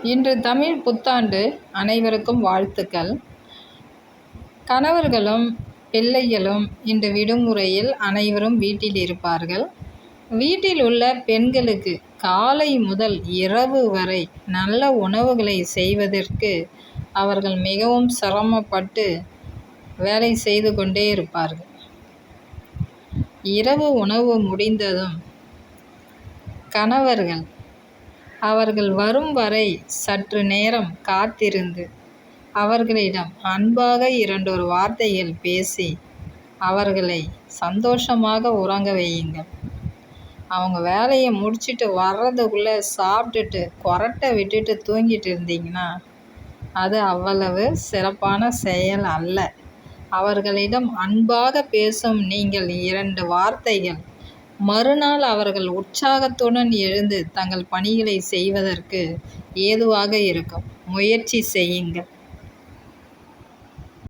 இன்று தமிழ் புத்தாண்டு அனைவருக்கும் வாழ்த்துக்கள். கணவர்களும் பிள்ளைகளும் இன்று விடுமுறையில் அனைவரும் வீட்டில் இருப்பார்கள். வீட்டில் உள்ள பெண்களுக்கு காலை முதல் இரவு வரை நல்ல உணவுகளை செய்வதற்கு அவர்கள் மிகவும் சிரமப்பட்டு வேலை செய்து கொண்டே இருப்பார்கள். இரவு உணவு முடிந்ததும் கணவர்கள் அவர்கள் வரும் வரை சற்று நேரம் காத்திருந்து அவர்களிடம் அன்பாக 2 வார்த்தைகள் பேசி அவர்களை சந்தோஷமாக உறங்க வையுங்கள். அவங்க வேலையை முடிச்சுட்டு வர்றதுக்குள்ளே சாப்பிட்டுட்டு கொரட்டை விட்டுட்டு தூங்கிட்டு இருந்தீங்கன்னா அது அவ்வளவு சிறப்பான செயல் அல்ல. அவர்களிடம் அன்பாக பேசும் நீங்கள் 2 வார்த்தைகள் மறுநாள் அவர்கள் உற்சாகத்துடன் எழுந்து தங்கள் பணிகளை செய்வதற்கு ஏதுவாக இருக்கும். முயற்சி செய்யுங்கள்.